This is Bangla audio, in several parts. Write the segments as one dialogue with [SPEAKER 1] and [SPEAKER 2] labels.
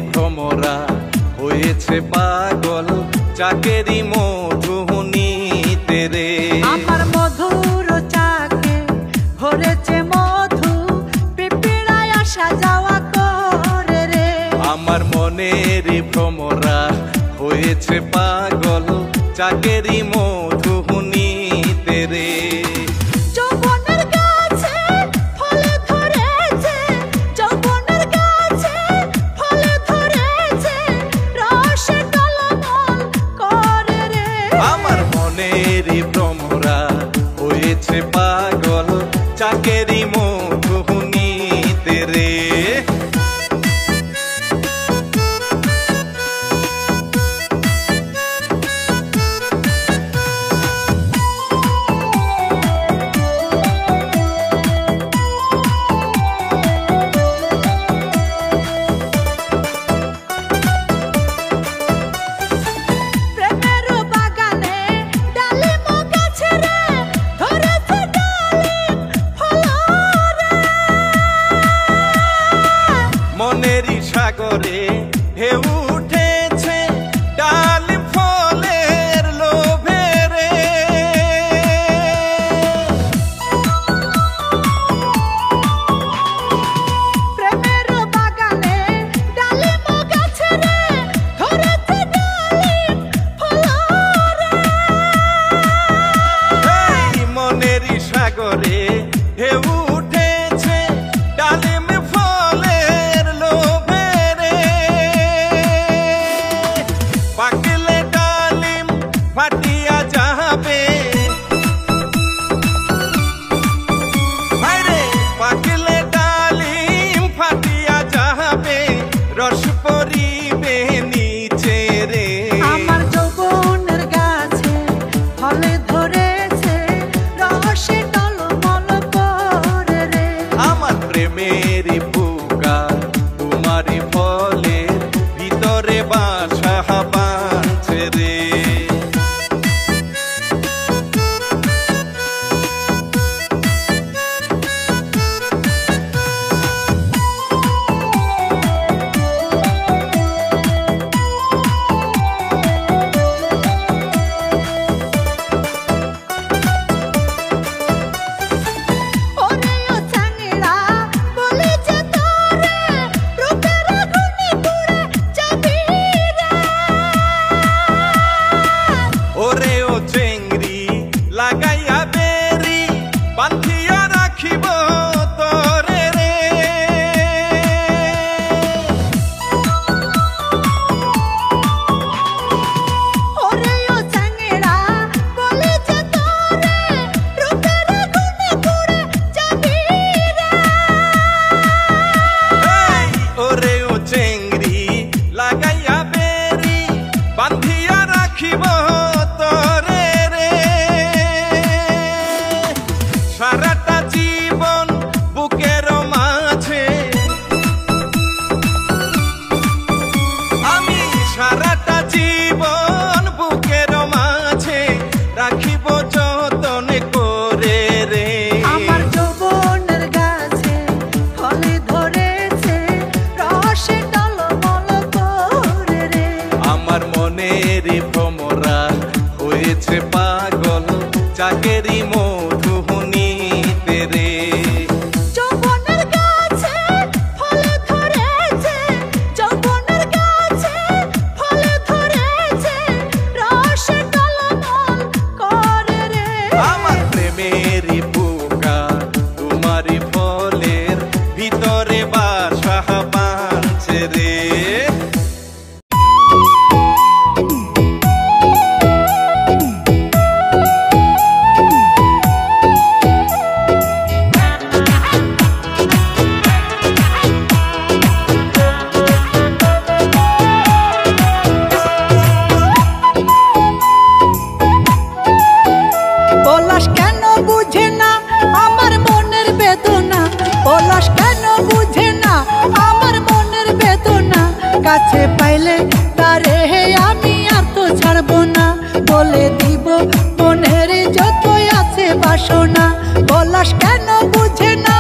[SPEAKER 1] ভ্রমরা হয়েছে পাগল চাকেরি মধুনিতে রে।
[SPEAKER 2] আমার মধুর চাকে ভরেছে মধু, পিপিড়ায় আসা যাওয়া করে রে।
[SPEAKER 1] আমার মনের ভ্রমরা হয়েছে পাগল চাকেরি মধুনিতে রে।
[SPEAKER 2] যৌবনের গাছে ফলে ধরেছে, যৌবনের গাছে ফলে ধরেছে, রসে টলমল করে রে।
[SPEAKER 1] আমার মনের ভ্রমরা হয়েছে পাগল চাকেরি মধুনিতে রে। মনেরই সাগরে ঢেউ উঠেছে ডালিম ফলের লোভে রে।
[SPEAKER 2] প্রেমের বাগানে ডালিম গাছে রে ধরেছে ডালিম ফল রে।
[SPEAKER 1] এই মনেরই সাগরে ঢেউ উঠেছে ডালিম ফলের লোভে রে। পাকলে ডালিম ফাটিয়া যাবে, আরে পাকলে ডালিম ফাটিয়া যাবে, রস পরিবে নিচে রে।
[SPEAKER 2] আমার যৌবনের গাছে ফলে ধরেছে, রসে টলমল করে রে।
[SPEAKER 1] আমার প্রেমের বুকা তোমারি ফলের ভিতরে বাসা বাঁধছে রে।
[SPEAKER 2] ওরে ও চাঙড়া বলে যে তোরে, রূপের আগুনে পুড়ে যাবি রে।
[SPEAKER 1] ওরে ও চেংড়ি লাগাইয়া বেরি বান্ধিয়া রাখিব তোরে রে।
[SPEAKER 2] ওরে ও চাঙড়া বলে যে তোরে, রূপের আগুনে পুড়ে যাবি রে।
[SPEAKER 1] এই ওরে ও চেংড়ি লাগাইয়া বেরি বান্ধিয়া রাখিব তোরে রে। সারাটা জীবন বুকের মাঝে আমি, সারাটা জীবন বুকের মাঝে রাখিব যতন করে রে।
[SPEAKER 2] আমার যৌবনের গাছে ফলে ধরেছে, রসে টলমল করে রে।
[SPEAKER 1] আমার মনের ভ্রমরা হয়েছে পাগল চাকেরি মধুনিতে রে।
[SPEAKER 2] যৌবনের গাছে ফলে ধরেছে, যৌবনের গাছে ফলে ধরেছে, রসে টলমল করে রে।
[SPEAKER 1] আমার প্রেমের বুকা তোমারি ফলের ভিতরে বাসা বাঁধছে রে।
[SPEAKER 2] পলাশ কেন বুঝে না আমার মনের বেদনা, পলাশ কেন বুঝে না আমার মনের বেদনা। কাছে পাইলে তারে আমি আর তো ছাড়বো না, বলে দিব মনের যতই আছে বাসনা। পলাশ কেন বুঝে না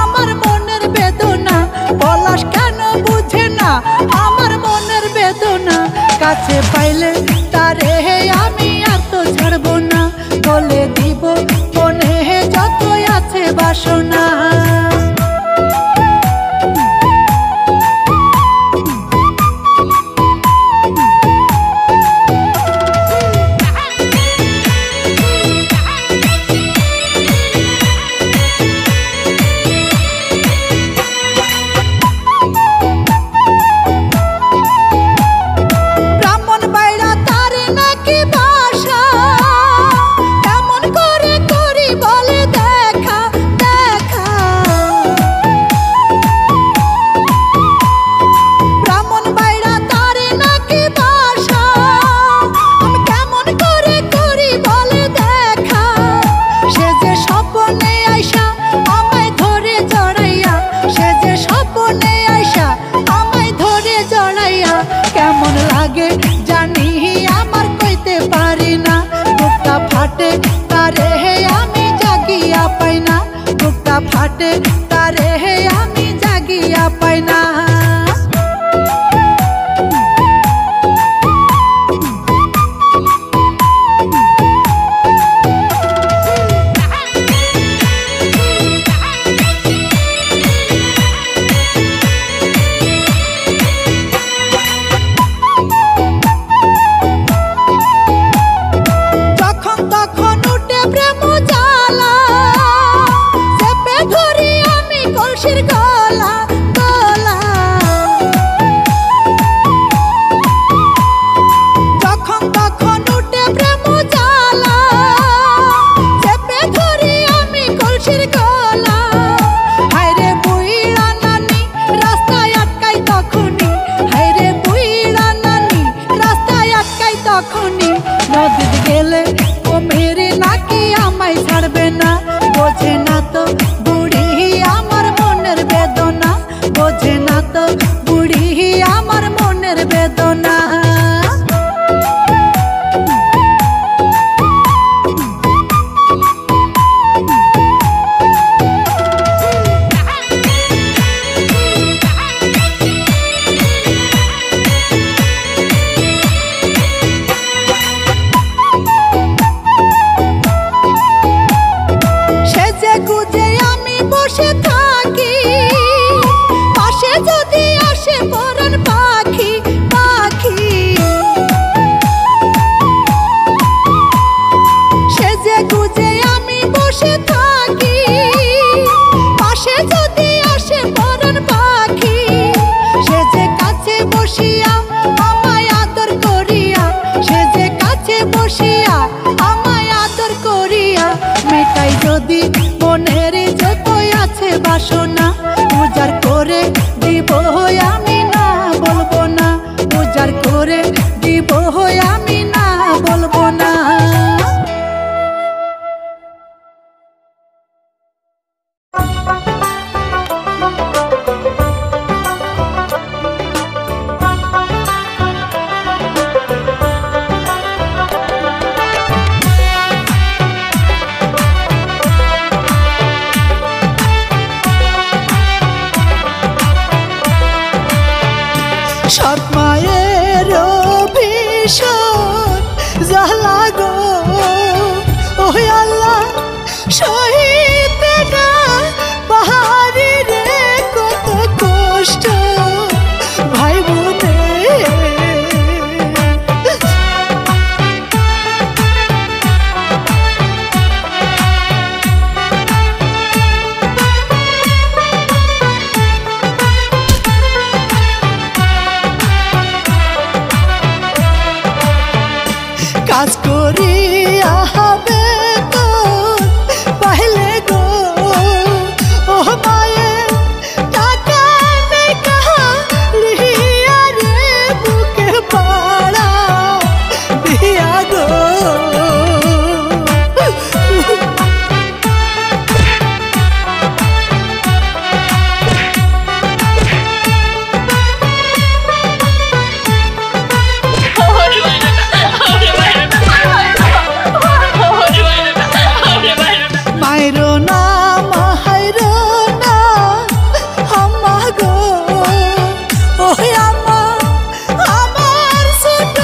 [SPEAKER 2] আমার মনের বেদনা, পলাশ কেন বুঝে না আমার কাছে পাইলে তারে আমি আর তো ছাড়বো না, বলে দিব মনে যত আছে বাসনা। কেমন লাগে জানি আমার কইতে পারি না, বুকটা ফাটে তারে আমি জাগিয়া পাই না, বুকটা ফাটে তারে আমি জাগিয়া পাই না। নদীতে গেলে ও মেরে নাকি আমায় ছাড়বে না, বোঝে না তো বুড়ি আমার মনের বেদনা, বোঝে না তো বুড়ি আমার মনের বেদনা। যদি মনের যতই আছে বাসনা, উজাড় করে দিব আমি না বলবো না, উজাড় করে দিব আমি না বলবো না। সৎ মায়ের ভীষণ জ্বালা গো, ও আল্লাহ সহিতে না পাহাড়ি রে কত কষ্ট ভাই বোনে। কাজ করিয়া হবে তো পাইলে গো, ও মায়ে টাকা নেই কাহা লিয়া রে বুকে পাড়া দিয়া গো। আমার ছোট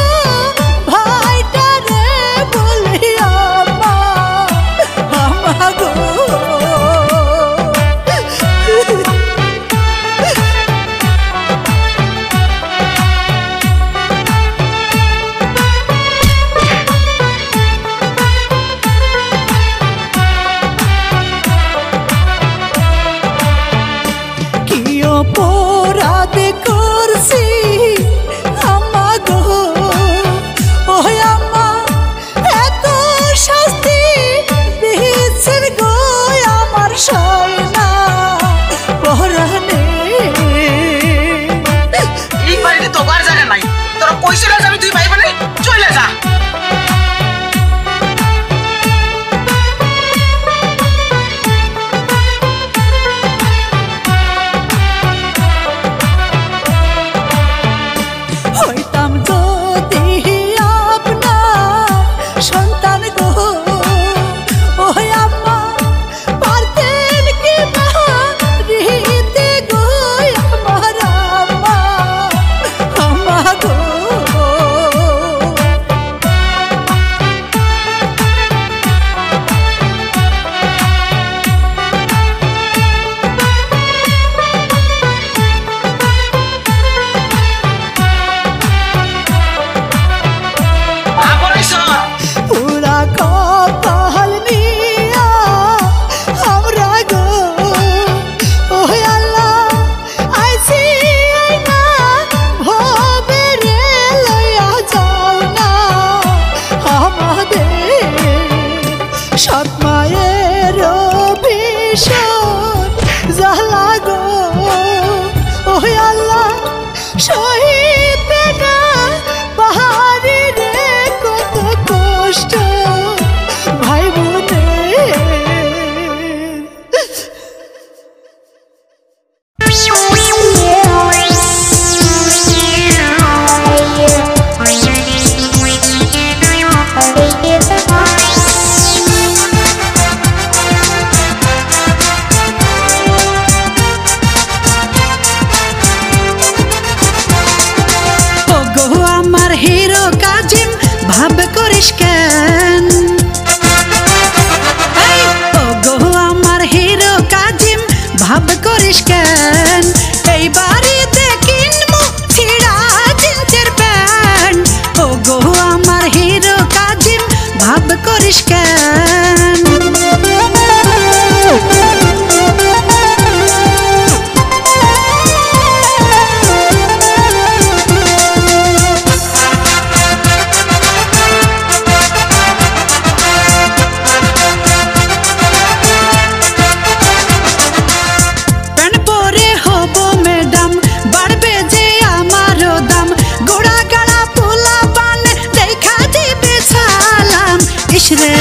[SPEAKER 2] ইসরে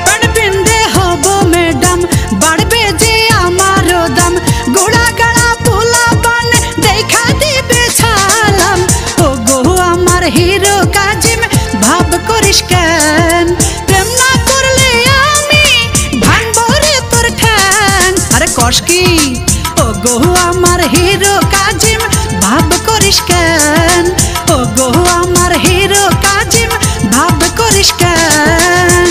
[SPEAKER 2] প্যান্ট পিন্দে হব ম্যাডাম বাড়বে যে আমারও দাম গোড়া গাড়া পোলা পান দেখা দিবে ছালাম ও গো আমার হিরো কাজিম ভাব করিস কেন প্রেম না করলে আমি ভাঙবো রে তোর ঠ্যাং আরে কস কি ও গো আমার হিরো কাজিম ভাব করিস কেন ও গো আমার হিরো কাজিম ভাব করিস কেন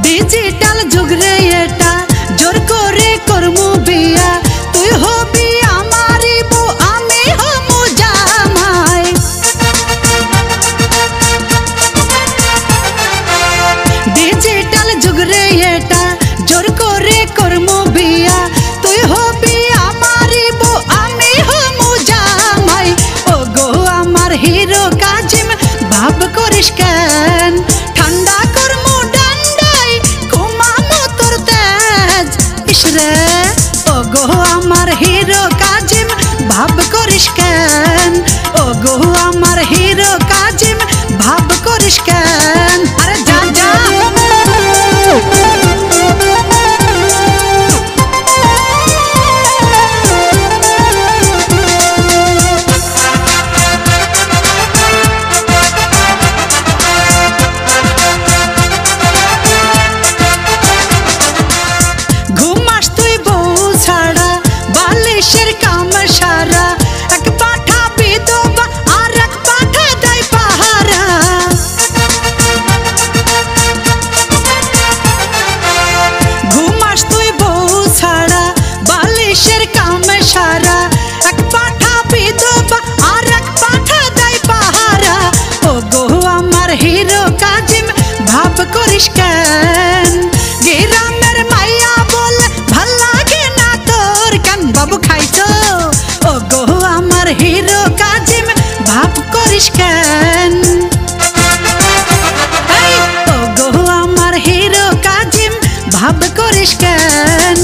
[SPEAKER 2] ডিজিটাল যুগ রে এটা জোর করে করমু বিয়া তুই হবি আমারই বউ আমি হমু জামাই ডিজিটাল যুগ রে এটা জোর করে করমু বিয়া তুই হবি আমারই বউ আমি হমু জামাই ও গো আমার হিরো কাজিম ভাব করিস কেন ঠান্ডা করমু ডান্ডাই ঘুমামু তোর তেজ ইসরে ও গো আমার হিরো কাজিম ভাব করিস কেন ও গো আমার হিরো কাজিম ভাব করিস কেন আরে যা যা ঘুমাস তুই বউ ছাড়া বালিশের কাম সারা এক পাঠা বিধবা আর এক পাঠা দেয় পাহারা ঘুমাস তুই বউ ছাড়া বালিশের কাম সারা এক পাঠা বিধবা আর এক পাঠা দেয় পাহারা ও গো আমার হিরো কাজিম ভাব করিস কেন গ্রামের মাইয়া বলে ভাল লাগে না তোর কান বাবু খাইছো ও গো আমার হিরো কাজিম ভাব করিস কেন এই ও গো আমার হিরো কাজিম ভাব করিস কেন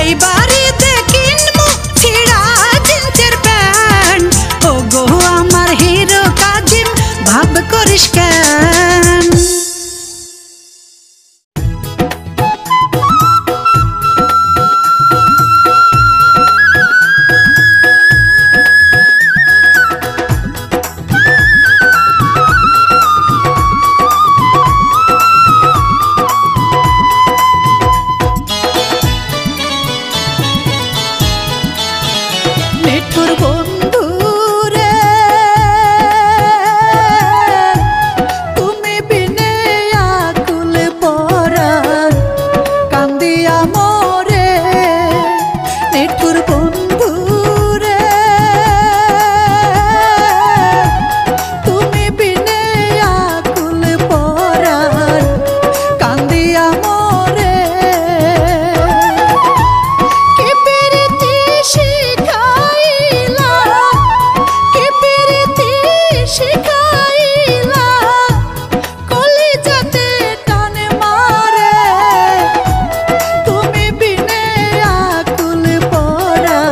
[SPEAKER 2] এই বাড়িতে কিনবো ছিড়া জিন্সের প্যান্ট ও গো আমার হিরো কাজিম ভাব করিস কেন মিঠুর বন্ধু রে তুমি বিনে আকুল পরাণ কান্দিয়া মরে মিঠুর বন্ধু রে তুমি বিনে আকুল পরাণ কান্দিয়া মরে কি প্রীতি শিখাইলা কি প্রীতি শিখাইলা কলিজাতে টান মারে তুমি বিনে আকুল পরাণ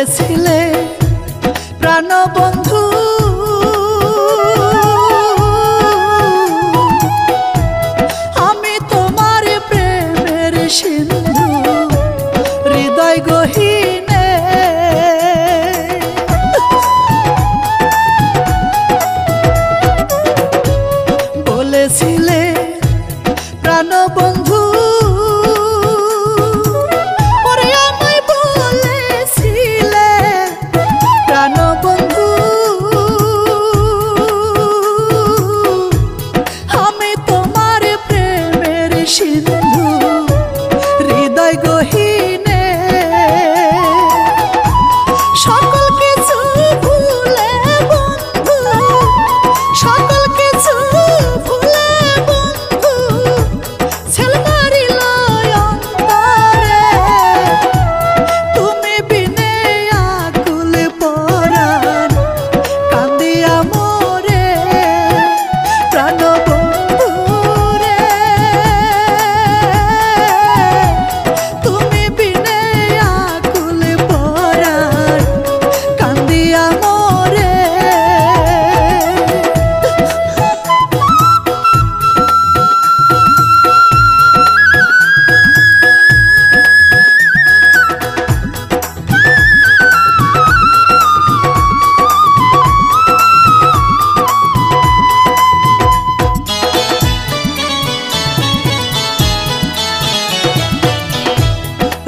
[SPEAKER 2] বলেছিলে প্রাণবন্ধু আমি তোমার প্রেমের সিন্ধু হৃদয় গহীনে বলেছিলে প্রাণবন্ধু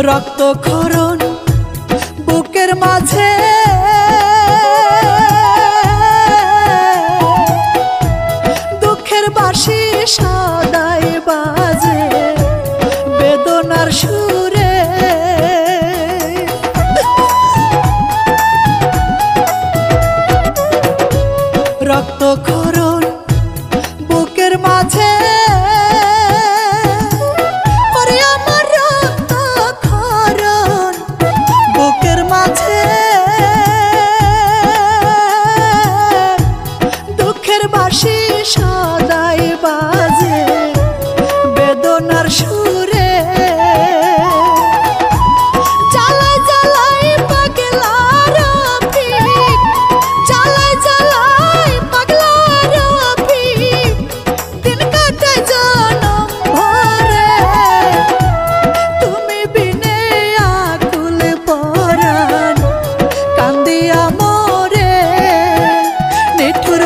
[SPEAKER 2] রক্তক্ষরণ বুকের মাঝে দুঃখের বাঁশি সদাই বাজে বেদনার সুরে রক্তক্ষরণ বুকের মাঝে সদাই বাজে বেদনার সুরে জ্বালায় জ্বালায় পাগলা রফিক জ্বালায় জ্বালায় পাগলা রফিক দিন কাটায় জনম ভরে তুমি বিনে আকুল পরাণ কান্দিয়া মোরে নিঠুর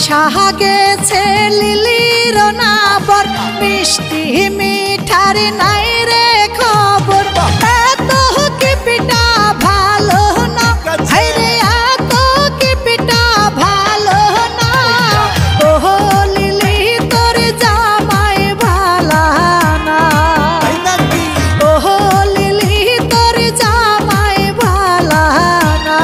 [SPEAKER 2] সাহা গেছে লিলির নাবর মিষ্টি মিঠার নাই রে খবর এত কি পিঠা ভালো না রে এত কি পিঠা ভালো না ওহ লিলি তোর জামাই ভালা না ওহ লিলি তোর জামাই ভালা না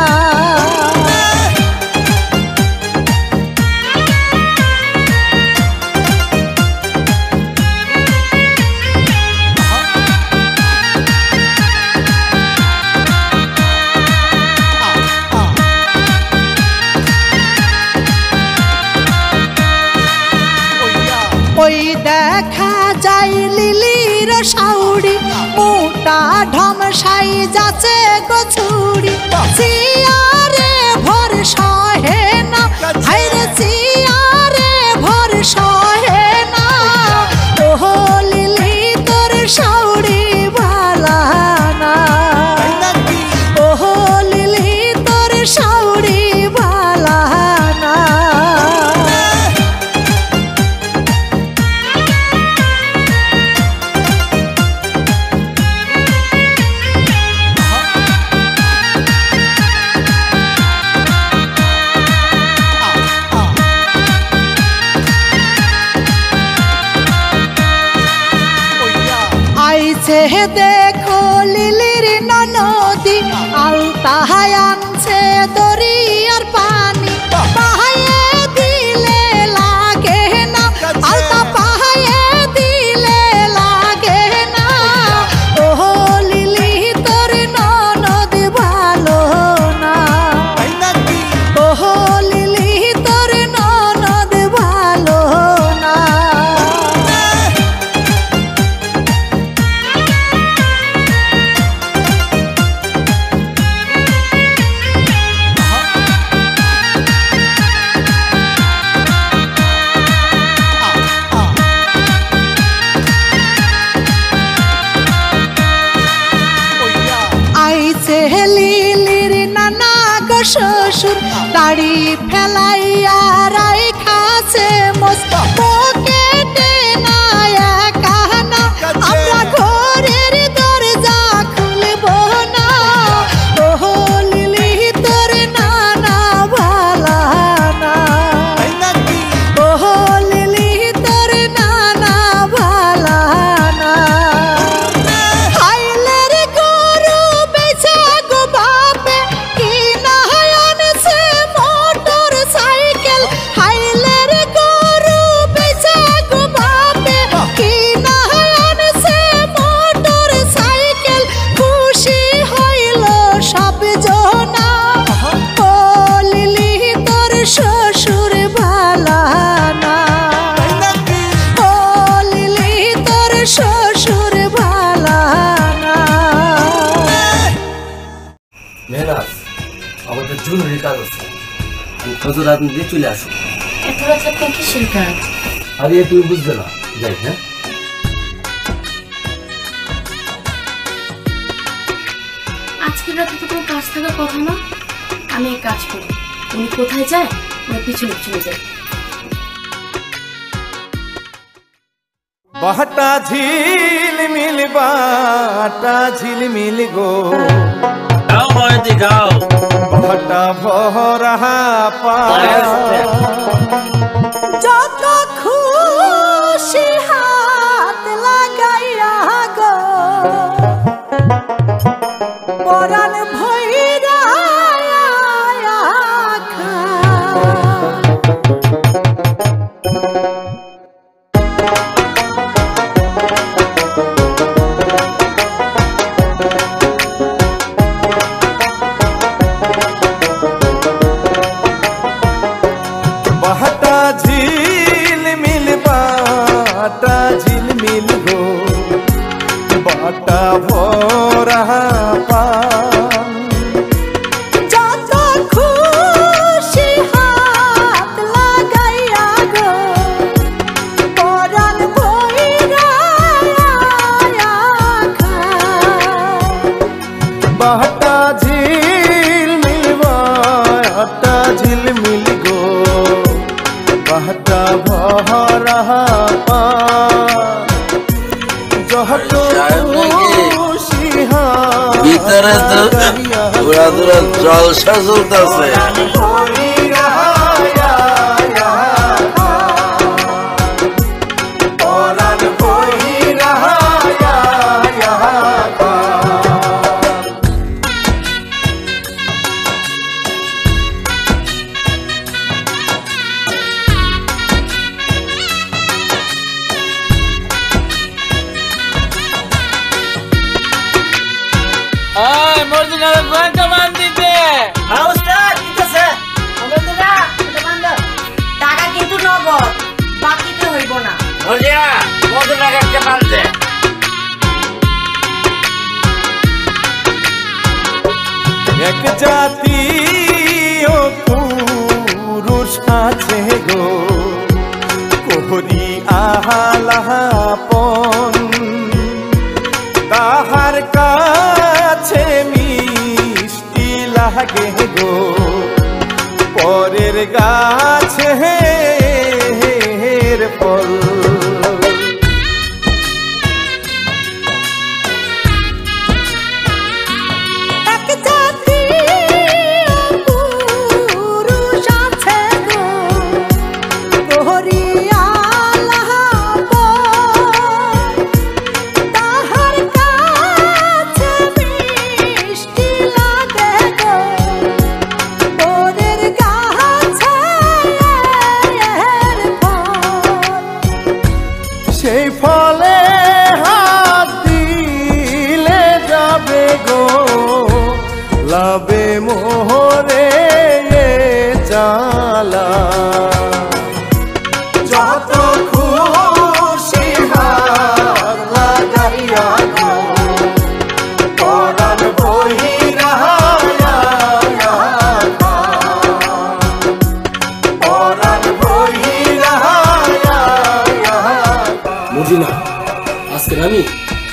[SPEAKER 2] যাচ্ছে গো ছুরি সিয়ারে ভর সহে না হাইরে সিয়ারে ভর সহে না ওহো লিলি তোর শাউরি ভালা না ওহো লিলি তোর শাউরি ভালা না আইছে দেখো লিলির ননদী আলতা আনছে দরিয়ার পানি পাহায়ে দিলে লাগে না আলতা পাহায়ে দিলে লাগে না ওহো লিলি তোর ননদ ভালো না ওহো লিলি তোর ননদ ভালো না আইছে লিলির নানা গো শ্বশুর দাড়ি ফেলাইয়া রাইখাছে মস্ত পকেটে না একানা আমরা ঘরের দরজা খুলব না ওহো লিলি তোর নানা ভালা না ওহো লিলি তোর নানা ভালা না হাইলের গরু বেচা গো বাপে কি না আনছে মোটর সাইকেল হাইলের গরু বেচা গো বাপে কি না আনছে মোটর সাইকেল খুশি হইল সব জনা ও লিলি তোর শ্বশুর ভালা না ও লিলি তোর শ্বশুর ভালা না
[SPEAKER 3] মেহনাজ আমাদের জরুরি কাজ আছে আমি খজুর আপনি দিয়ে চলে আসুন
[SPEAKER 4] এত রাত আপনার কিসের কাজ?
[SPEAKER 3] আরে তুমি বুঝবে না যাই হ্যাঁ
[SPEAKER 4] আজকে রাতে তো কোনো কাজ থাকার কথা না। আমি এক কাজ করি, উনি কোথায় যায় ওনার পিছনে পিছনে যাই।
[SPEAKER 1] বাটা ঝিলমিল বাটা ঝিলমিল গো
[SPEAKER 5] গাও ময়দি গাও
[SPEAKER 1] বাটা ভরা পায়া
[SPEAKER 2] যত খুশি হাত লাগাইয়া গো পরাণ ভৈরা
[SPEAKER 1] বাটা ঝিলমিল বাটা ঝিলমিল গো বাটা ভরা পান
[SPEAKER 2] যত খুশি হাত লাগাইয়া গো পরাণ ভৈরা
[SPEAKER 1] বাটা ঝিলমিল বাটা ঝিলমিল গো বাটা ভরা পান যত খুশি হাত
[SPEAKER 5] ভিতরে তো পুরা পুরা জলসা চলতেছে মর্জিনার ব্যাংক মান দিতে
[SPEAKER 4] টাকা কিন্তু নগদ, বাকিতে হইব না।
[SPEAKER 5] মর্জিনা কত টাকা মান দে
[SPEAKER 1] এক জাতি ও পুরুষ আছে গো কোহরি আহালাপন তাহার কাছে মিষ্টি লাগে গো পরের গাছে ফল সেই ফলে হাত দিলে যাবে গো লাবে মোহরে চালা যত খুশি হাত লাগাইয়া গো পরাণ বহিরা পরাণ বহিরা
[SPEAKER 3] মর্জিনা আজকে আমি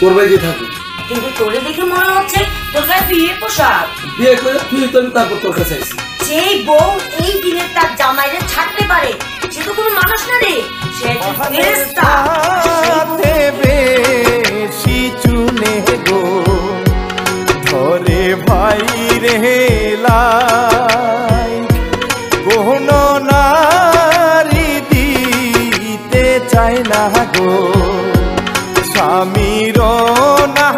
[SPEAKER 3] করবাই দিয়ে থাকি
[SPEAKER 6] কিন্তু তোরে দেখে মনে হচ্ছে তোর গায়ে বিয়ে পোশাক
[SPEAKER 3] বিয়ে করে তুই তো আমি তারপর তোর কাছে আইছি
[SPEAKER 6] যেই বউ এই দিনে তার জামাইরে ছাড়তে পারে সে তো কোনো মানুষ না রে সে একটা ফেরেশতা
[SPEAKER 1] বেশি চুনে গো ধরে ভাই রে লাই কোন নারী দিতে চায় না গো স্বামীর না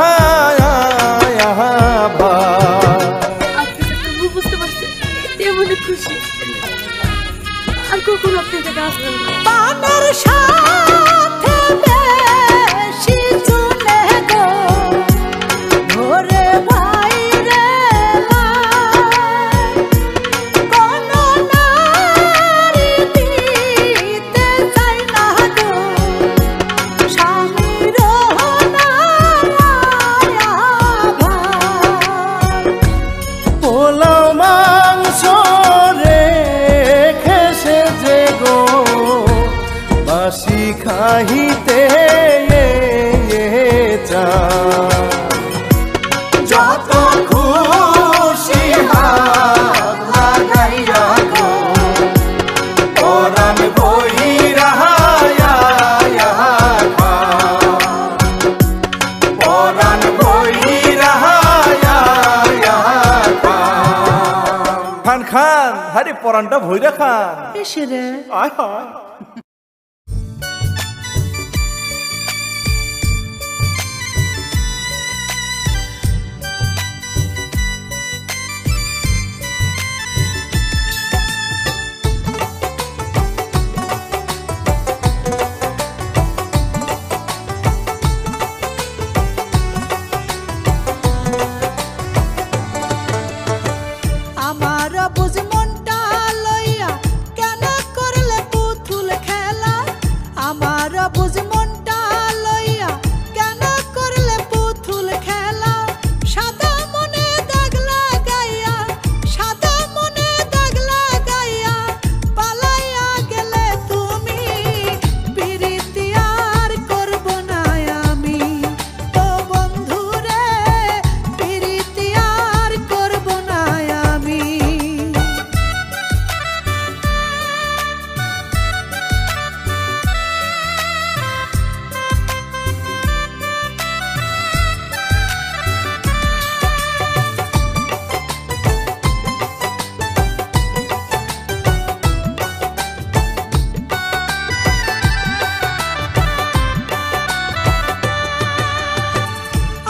[SPEAKER 4] বুঝতে পারছি তেমন খুশি আর কখনো আপনি জায়গা আসবেন না
[SPEAKER 2] পানের সাথে বেশি চুনে গো ধরে ভাই রে কোন নারী দিতে চায় না গো স্বামীর
[SPEAKER 1] পোলাও মাংস রেখেছে যে গো বাসি খাইতে যত খুশি হাত লাগাইয়া গো পরাণ বহিরা পরাণ বহিরা খান খান হারে পরাণটা ভৈরা খান
[SPEAKER 2] এসে রে
[SPEAKER 1] আয় হয়
[SPEAKER 2] আমার বুঝ মনটা লইয়া কেন করলে পুতুল খেলা আমার বুঝ মনটা লইয়া কেন করলে পুতুল খেলা সাদা মনে দাগ লাগাইয়া সাদা মনে দাগ লাগাইয়া পালাইয়া গেলে তুমি প্রীতি আর করব না আমি ও বন্ধু রে প্রীতি আর করব না আমি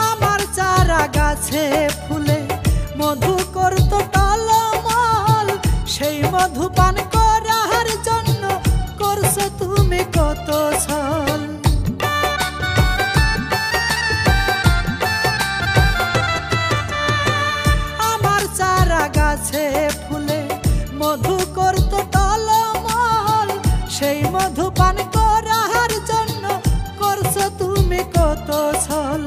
[SPEAKER 2] আমার চারা গাছে ফুলে মধু করত টলমল সেই মধু পান করার জন্য করছো তুমি কত ছল আমার চারা গাছে ফুলে মধু করত টলমল সেই মধু পান করার জন্য করছো তুমি কত ছল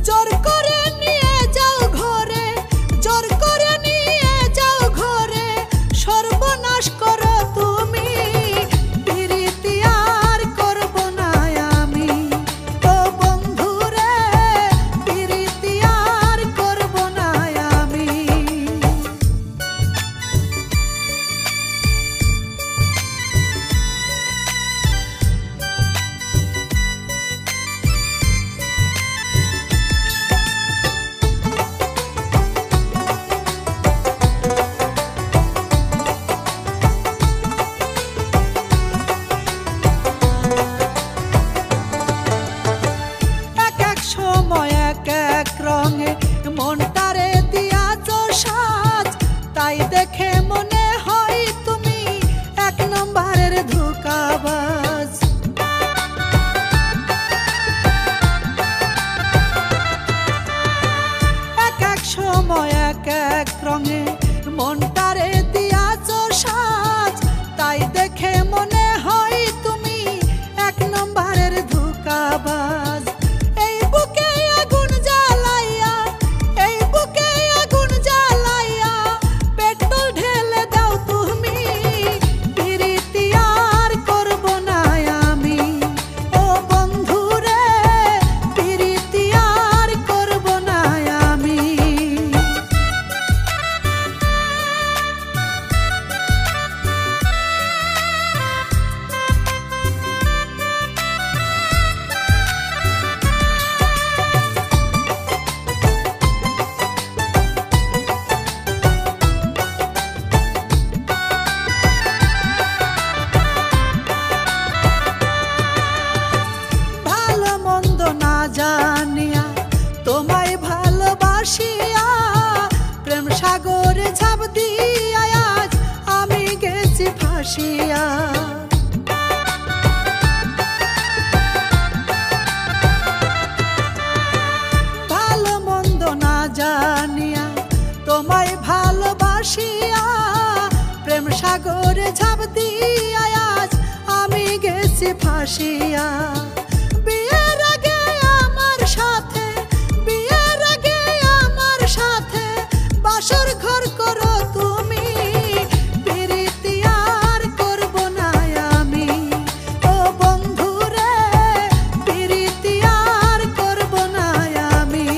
[SPEAKER 2] জোর করে নিয়ে যাও ঘরে জোর করে নিয়ে ফাঁসিয়া। ভালো মন্দ না জানিয়া তোমায় ভালোবাসিয়া প্রেম সাগরে ঝাঁপ দিয়া আজ আমি গেছি ফাঁসিয়া। বিয়ের আগে আমার সাথে, বিয়ের আগে আমার সাথে বাসর ঘর করো তুমি, প্রীতি আর করব না আমি। ও বন্ধু রে, প্রীতি আর করব না আমি।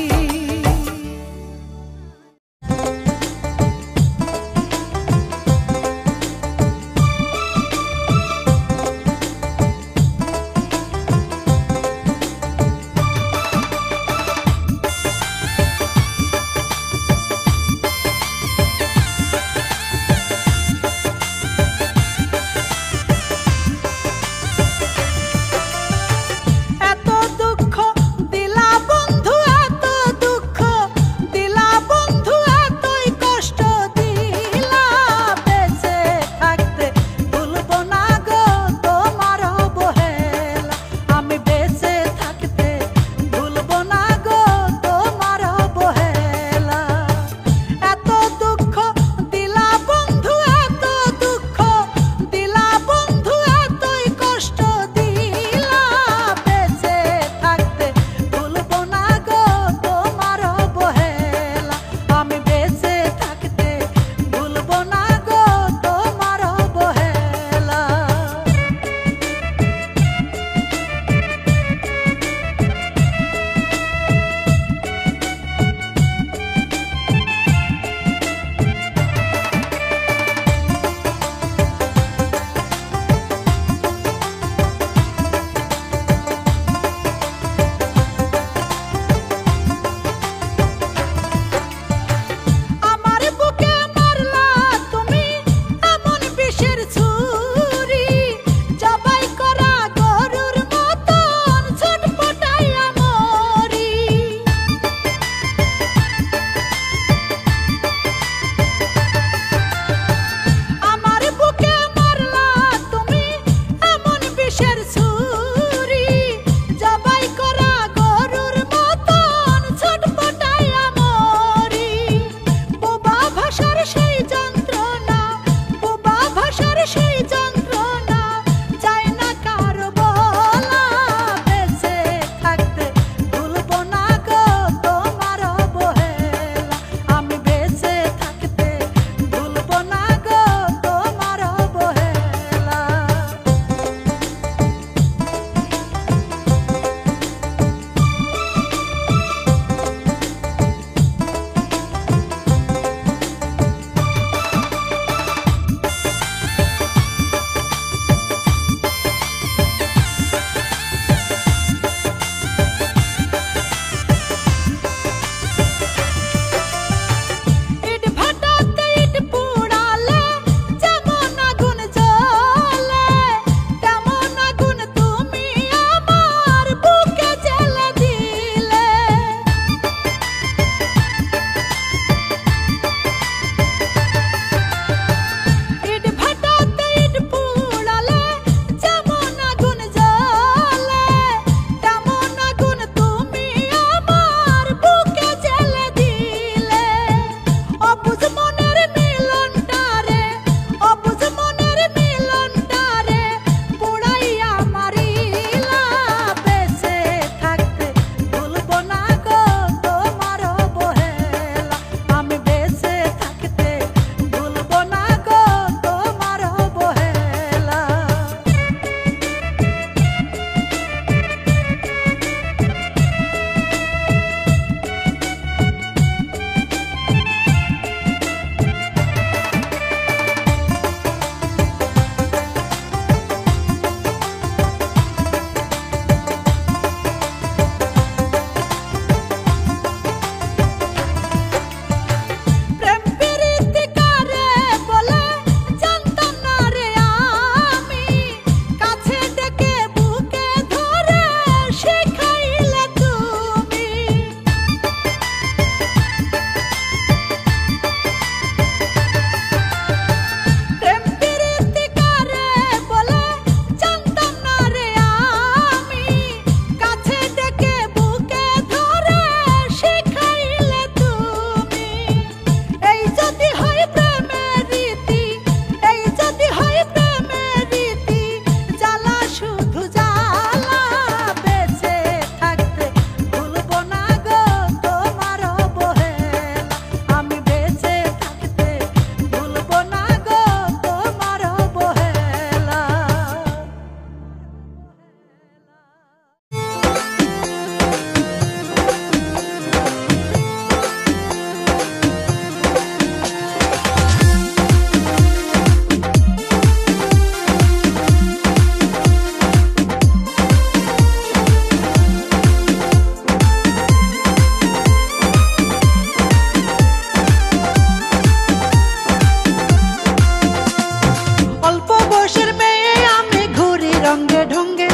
[SPEAKER 2] রঙ্গে ঢঙ্গে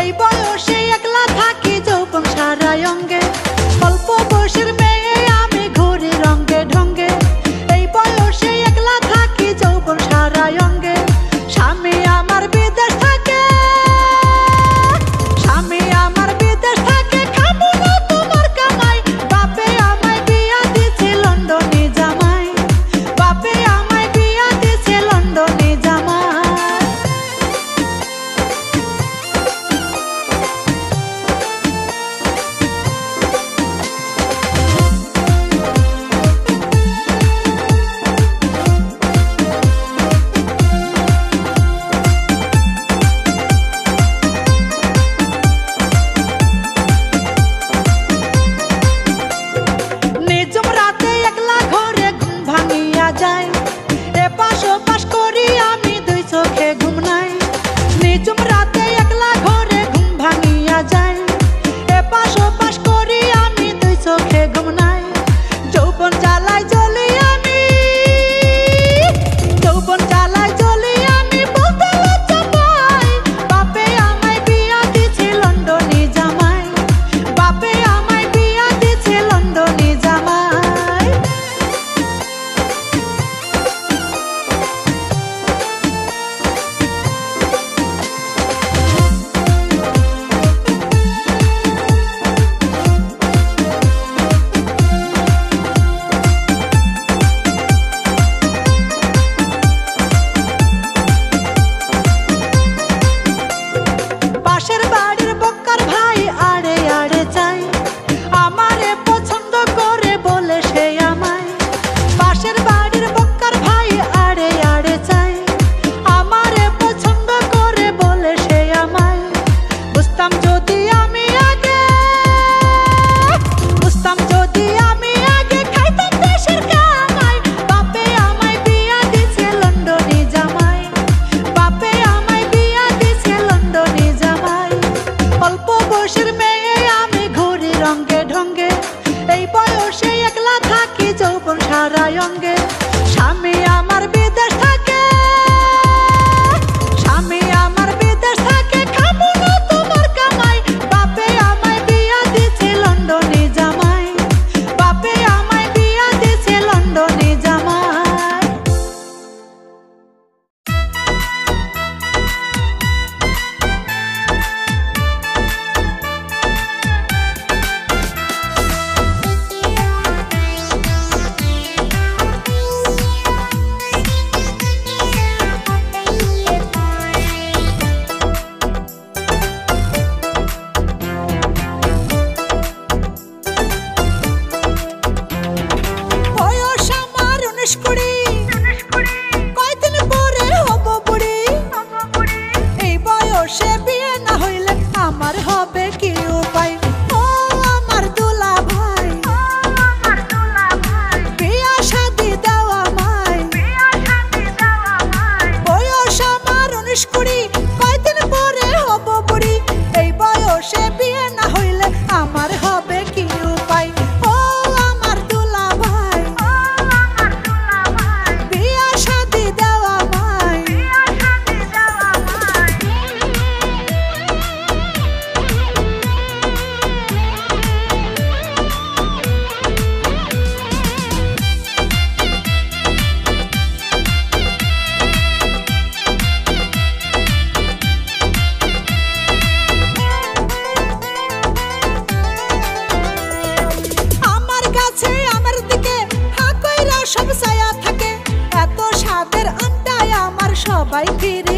[SPEAKER 2] এই বয়সে একলা থাকি যৌবন সারা অঙ্গে অল্প বয়সের মেয়ে আমি ঘুরি রঙ্গে ঢঙ্গে এই বয়সে একলা থাকি যৌবন সারা অঙ্গে স্বামী আমার বিদেশ থাকে স্বামী আমার বিদেশ থাকে খাবো না তোমার কামাই বাপে আমায় বিয়া দিছে লন্ডনে জামাই বাপে আমায় বিয়া দিছে লন্ডনে জামাই নিজম রাতে একলা ঘরে ঘুম ভাঙিয়া যায় এপাশ ওপাশ করি আমি দুই চোখে ঘুম নাই নিজম রাতে একলা ঘরে ঘুম ভাঙিয়া যায় এপাশ ওপাশ করি আমি দুই চোখে ঘুম নাই যৌবন জ্বালায় জ্বলি আমি যৌবন জ্বালায় জ্বলি আমি বলতে লজ্জা পাই বাপে আমায় বিয়া দিছে লন্ডনে জামাই বাপে আমায় বিয়া দিছে লন্ডনে জামাই পাশের বাড়ির বক্কার ভাই আড়ে আড়ে চাই আমারে পছন্দ করে বলে সে আমায় পাশের বাড়ির বক্কার ভাই আড়ে আড়ে চাই আমারে পছন্দ করে বলে সে আমায় বুঝতাম যদি আমি আগে বুঝতাম যদি আমি আগে খাইতাম দেশের কামাই বাপে আমায় বিয়া দিছে লন্ডনে জামাই বাপে আমায় বিয়া দিছে লন্ডনে জামাই অল্প বয়সের মেয়ে আমি ঘুরি রঙ্গে ঢঙ্গে এই বয়সে একলা থাকি যৌবন সারা অঙ্গে স্বামী আমার বিদেশ থাকে স্বামী আমার বিদেশ থাকে খাবো না তোমার কামাই বাপে আমায় বিয়া দিছে লন্ডনে জামাই বাপে আমায় বিয়া দিছে লন্ডনে জামাই বয়স আমার 19-20 কয়দিন পরে হব বুড়ি এই বয়সে বিয়ে না হইলে আমার হবে কি উপায় ও আমার দুলা ভাই বিয়া শাদি দাও আমায় বয়স আমার 19-20 কয়দিন পরে হব বুড়ি এই বয়সে বিয়ে না হইলে আমার হবে কি উপায় ও আমার দুলা ভাই বিয়া শাদি দাও আমায় আমার কাছে আমার দিকে হা কইরা সব ছায়া থাকে এত স্বাদের আমটাই আমার সবাই ফিরে